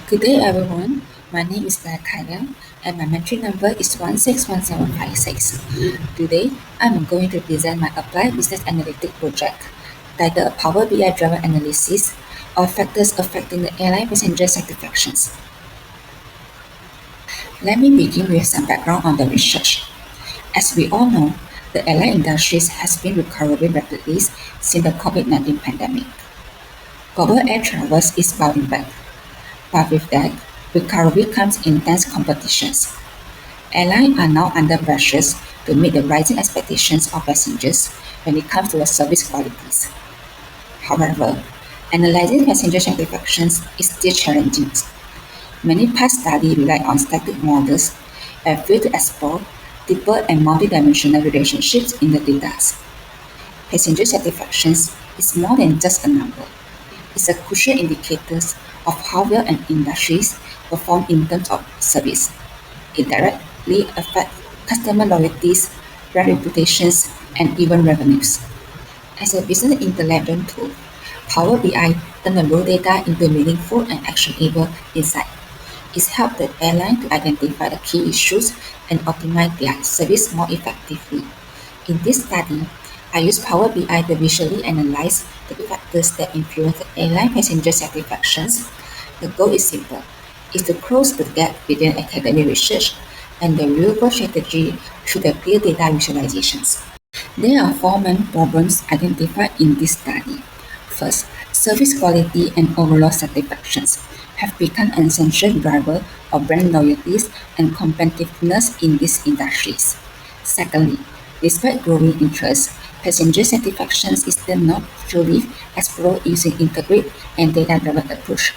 Good day everyone, my name is Liang and my metric number is 161756. Today, I'm going to present my Applied Business Analytics project titled Power BI Driver Analysis of Factors Affecting the Airline Passenger Satisfactions. Let me begin with some background on the research. As we all know, the airline industry has been recovering rapidly since the COVID-19 pandemic. Global air travel is bouncing back. But with that, recovery comes intense competitions. Airlines are now under pressures to meet the rising expectations of passengers when it comes to the service qualities. However, analyzing passenger satisfactions is still challenging. Many past studies rely on static models and fail to explore deeper and multidimensional relationships in the data. Passenger satisfaction is more than just a number. It's a crucial indicator of how well an industry performs in terms of service. It directly affects customer loyalties, brand reputations, and even revenues. As a business intelligence tool, Power BI turns the raw data into meaningful and actionable insight. It helps the airline to identify the key issues and optimize their service more effectively. In this study, I use Power BI to visually analyze the factors that influence the airline passenger satisfactions. The goal is simple, is to close the gap between academic research and the real-world strategy through the clear data visualizations. There are four main problems identified in this study. First, service quality and overall satisfactions have become an essential driver of brand loyalties and competitiveness in these industries. Secondly, despite growing interest, passenger satisfaction is still not fully explored using integrated and data-driven approach.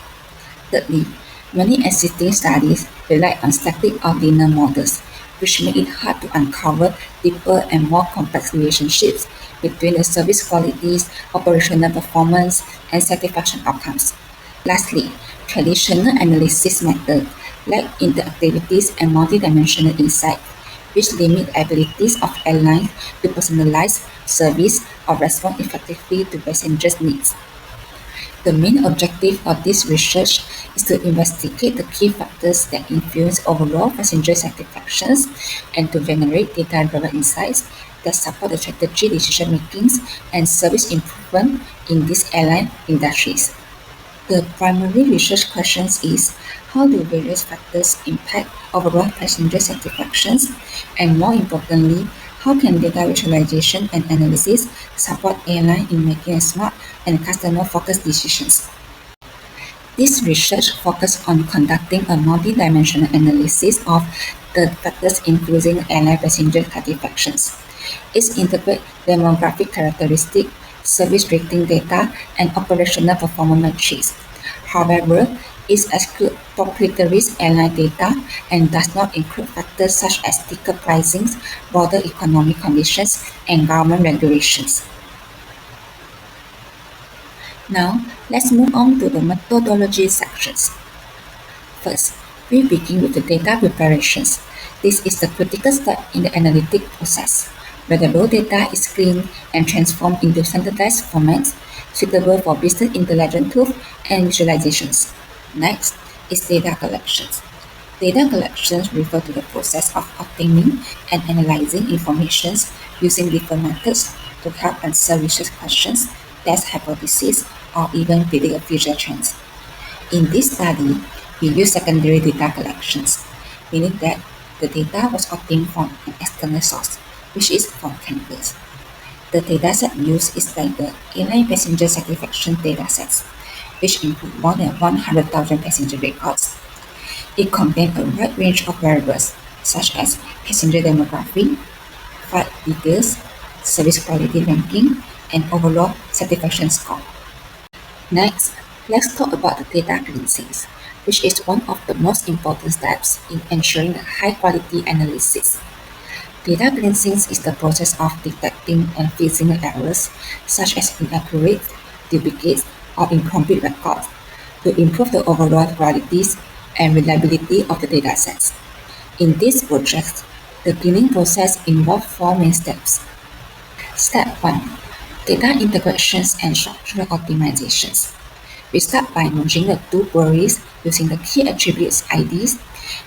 Thirdly, many existing studies rely on static or linear models, which make it hard to uncover deeper and more complex relationships between the service qualities, operational performance, and satisfaction outcomes. Lastly, traditional analysis methods lack interactivities and multidimensional insight, which limit abilities of airlines to personalize service or respond effectively to passengers' needs. The main objective of this research is to investigate the key factors that influence overall passenger satisfactions and to generate data-driven insights that support the strategy decision-making and service improvement in these airline industries. The primary research question is how do various factors impact overall passenger satisfactions, and more importantly, how can data visualization and analysis support airlines in making smart and customer-focused decisions? This research focuses on conducting a multidimensional analysis of the factors influencing airline passenger satisfactions. It integrates demographic characteristics, service rating data, and operational performance metrics. However, it excludes proprietary airline data and does not include factors such as ticket pricing, broader economic conditions, and government regulations. Now, let's move on to the methodology sections. First, we begin with the data preparations. This is the critical step in the analytic process, where the raw data is cleaned and transformed into standardized formats suitable for business intelligence tools and visualizations. Next is data collections. Data collections refer to the process of obtaining and analyzing information using different methods to help answer research questions, test hypotheses, or even predict future trends. In this study, we use secondary data collections, meaning that the data was obtained from an external source, which is from campus. The dataset used is like the airline passenger satisfaction datasets, which include more than 100,000 passenger records. It contains a wide range of variables such as passenger demography, flight details, service quality ranking, and overall satisfaction score. Next, let's talk about the data cleansing, which is one of the most important steps in ensuring a high-quality analysis. Data cleansing is the process of detecting and fixing errors such as inaccurate, duplicates, or incomplete records to improve the overall quality and reliability of the datasets. In this project, the cleaning process involves four main steps. Step 1. Data integrations and structural optimizations. We start by merging the two queries using the key attributes IDs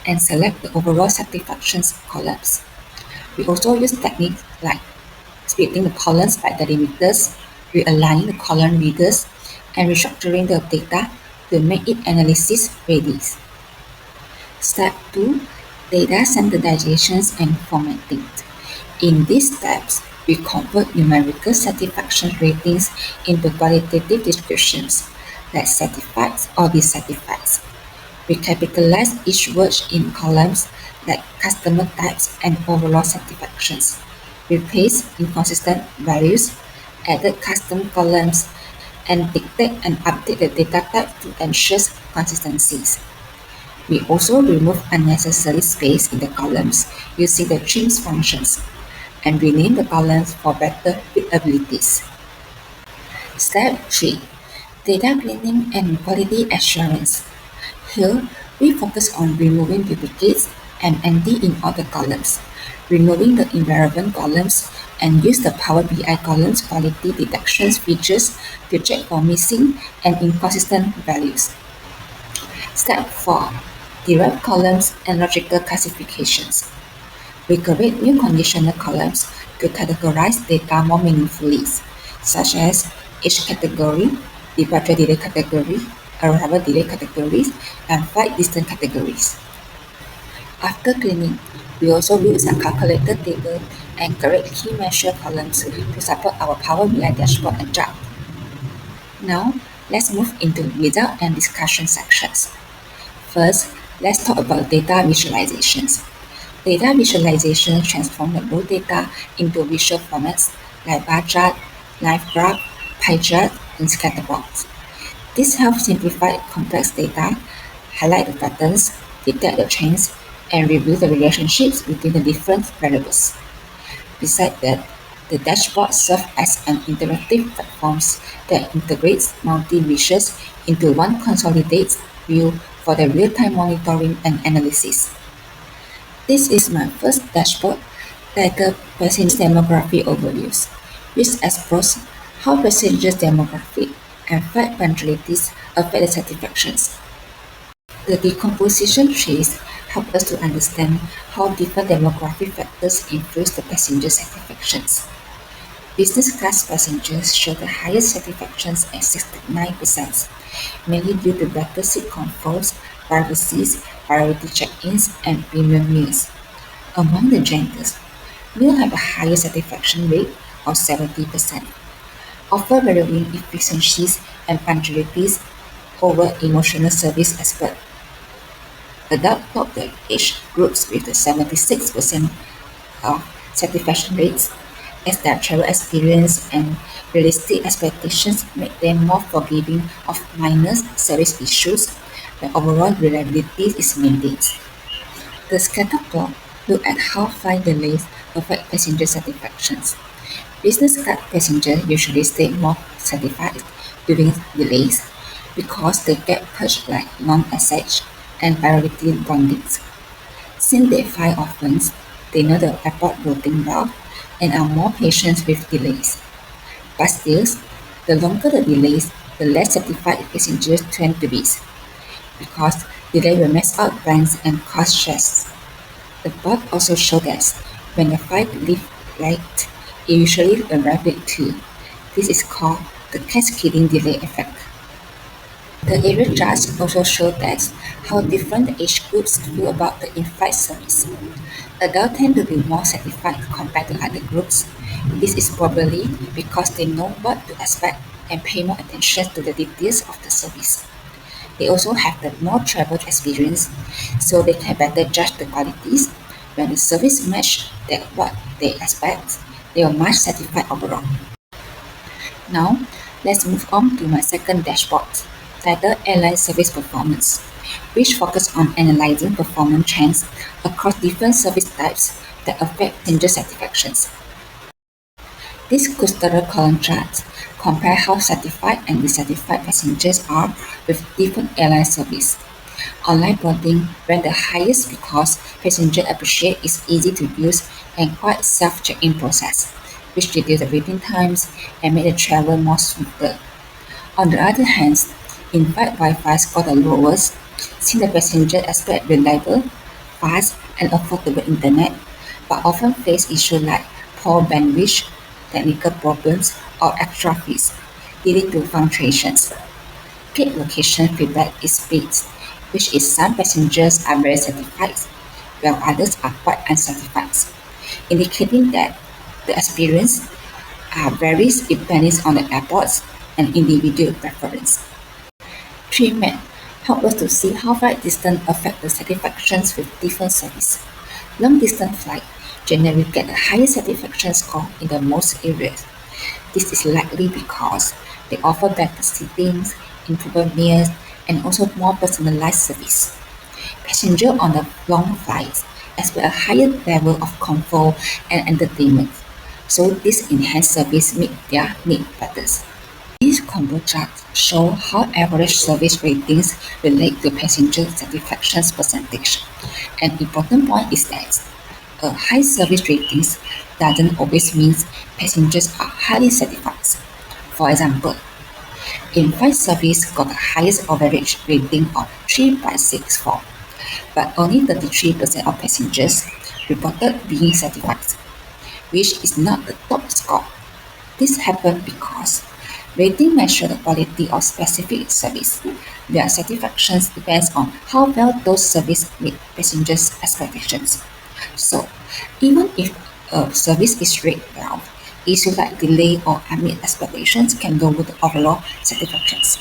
and select the overall satisfactions columns. We also use techniques like splitting the columns by delimiters, realigning the column readers, and restructuring the data to make it analysis ready. Step 2. Data standardizations and formatting. In these steps, we convert numerical satisfaction ratings into qualitative descriptions like satisfied or dissatisfied. We capitalize each word in columns like customer types and overall satisfactions. Replace inconsistent values, added custom columns, and dictate and update the data type to ensure consistencies. We also remove unnecessary space in the columns using the trims functions and rename the columns for better readabilities. Step 3. Data cleaning and quality assurance. Here, we focus on removing duplicates and empty in other columns, removing the irrelevant columns, and use the Power BI columns quality detections features to check for missing and inconsistent values. Step 4. Derived columns and logical classifications. We create new conditional columns to categorize data more meaningfully, such as age category, departure delay category, arrival delay categories, and flight distance categories. After cleaning, we also use a calculator table and create key measure columns to support our Power BI dashboard and chart. Now, let's move into result and discussion sections. First, let's talk about data visualizations. Data visualization transforms the raw data into visual formats like bar chart, live graph, pie chart, and scatter plots. This helps simplify complex data, highlight the patterns, detect the trends, and reveal the relationships between the different variables. Besides that, the dashboard serves as an interactive platform that integrates multi-visuals into one consolidated view for the real-time monitoring and analysis. This is my first dashboard titled Passenger Demography Overviews, which explores how passengers' demographic and flight punctualities affect the satisfactions. The decomposition trees help us to understand how different demographic factors influence the passenger satisfactions. Business class passengers show the highest satisfactions at 69%, mainly due to better seat comforts, privacy, priority check-ins, and premium meals. Among the genders, males have a higher satisfaction rate of 70%, offer varying efficiencies and punctualities over emotional service expert. Adult top the age groups with the 76% of satisfaction rates, as their travel experience and realistic expectations make them more forgiving of minor service issues when overall reliability is maintained. The scatter plot look at how flight delays affect passenger satisfactions. Business class passengers usually stay more satisfied during delays because they get perks like non-access and priority bondings. Since they fly often, they know the airport routing well and are more patient with delays. But still, the longer the delays, the less satisfied passengers tend to be, because delay will mess up plans and cause stress. The plot also shows that when the flight leaves late, it usually arrives late too. This is called the cascading delay effect. The area charts also show that how different age groups feel about the in-flight service. Adults tend to be more satisfied compared to other groups. This is probably because they know what to expect and pay more attention to the details of the service. They also have the more travel experience, so they can better judge the qualities. When the service matches what they expect, they are much satisfied overall. Now, let's move on to my second dashboard, titled Airline Service Performance, which focuses on analyzing performance trends across different service types that affect passenger satisfactions. This clustered column chart compares how satisfied and dissatisfied passengers are with different airline service. Online boarding ranked the highest because passengers appreciate its easy to use and quiet self-check-in process, which reduce the waiting times and make the travel more smoother. On the other hand, In-flight Wi-Fi scored the lowest, since the passenger expect reliable, fast, and affordable internet, but often face issues like poor bandwidth, technical problems, or extra fees, leading to fluctuations. Peak location feedback is split, which is some passengers are very satisfied, while others are quite unsatisfied, indicating that the experience varies depending on the airports and individual preference. 3 men help us to see how flight distance affect the satisfactions with different service. Long distance flight generally get the highest satisfaction score in the most areas. This is likely because they offer better sittings, improved meals, and also more personalized service. Passengers on the long flights expect a higher level of comfort and entertainment, so this enhanced service meet their need better. These combo charts show how average service ratings relate to passenger satisfaction percentage. An important point is that a high service ratings doesn't always mean passengers are highly satisfied. For example, in-flight service got the highest average rating of 3.64, but only 33% of passengers reported being satisfied, which is not the top score. This happens because rating measure the quality of specific service. Their satisfaction depends on how well those services meet passengers' expectations. So, even if a service is rated well, issues like delay or unmet expectations can lower the overall satisfactions.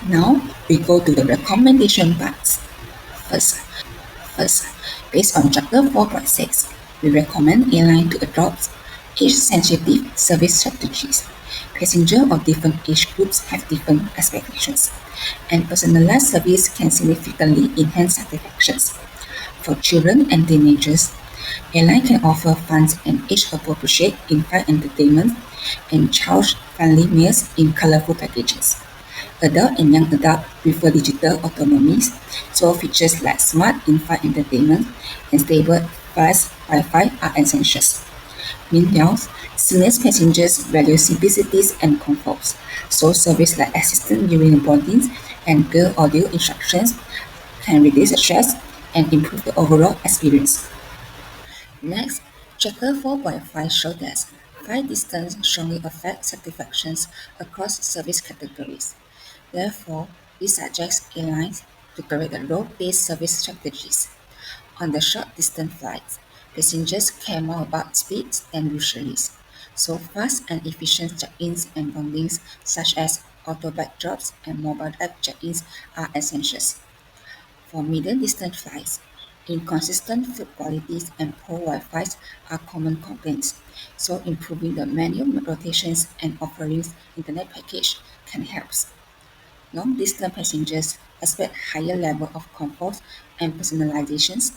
Now, we go to the recommendation parts. First, First, based on Chapter 4.6, we recommend airline to adopt age-sensitive service strategies. Passengers of different age groups have different expectations, and personalized service can significantly enhance satisfactions. For children and teenagers, airline can offer fun and age-appropriate in-flight entertainment and child-friendly meals in colorful packages. Adult and young adults prefer digital autonomies, so features like smart in-flight entertainment and stable fast Wi-Fi are essentials. Meanwhile, senior passengers value simplicities and comforts, so service like assistance during boarding and clear audio instructions can reduce stress and improve the overall experience. Next, Chapter 4.5 shows that flight distance strongly affects satisfactions across service categories. Therefore, we suggest airlines to create a road-based service strategies. On the short-distance flights, passengers care more about speed than luxuries. So fast and efficient check-ins and boardings such as auto bag drops and mobile app check-ins are essentials. For medium-distance flights, inconsistent food qualities and poor Wi-Fi are common complaints, so improving the menu rotations and offering internet package can help. Long-distance passengers expect higher level of comfort and personalizations,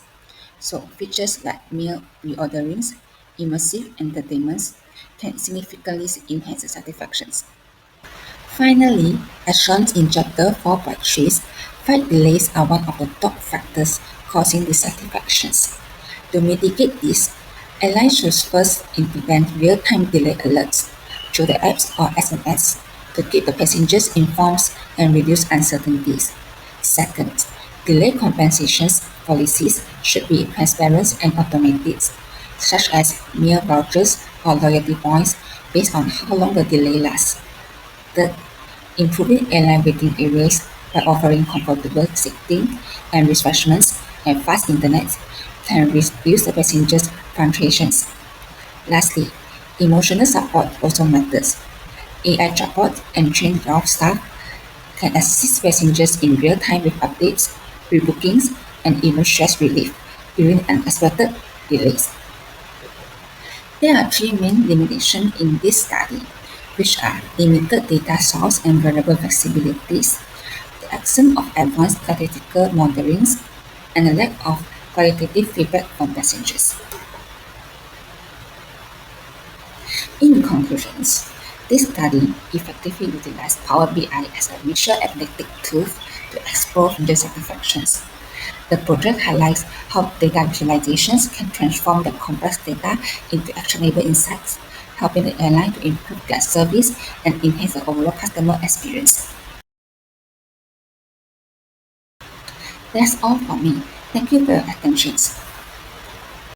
so features like meal reorderings, immersive entertainments can significantly enhance the satisfactions. Finally, as shown in Chapter 4.3, flight delays are one of the top factors causing dissatisfactions. To mitigate this, airlines should first implement real-time delay alerts through the apps or SMS to keep the passengers informed and reduce uncertainties. Second, delay compensations policies should be transparent and automated, such as meal vouchers or loyalty points based on how long the delay lasts. Third, improving airline waiting areas by offering comfortable seating and refreshments and fast internet can reduce the passengers' frustrations. Lastly, emotional support also matters. AI chatbot and trained ground staff can assist passengers in real time with updates, rebookings, and even stress relief during unexpected delays. There are three main limitations in this study, which are limited data source and variable flexibilities, the absence of advanced statistical modelings, and a lack of qualitative feedback from passengers. In conclusions, this study effectively utilized Power BI as a visual analytic tool to explore user satisfactions. The project highlights how data visualizations can transform the complex data into actionable insights, helping the airline to improve guest service and enhance the overall customer experience. That's all from me. Thank you for your attention.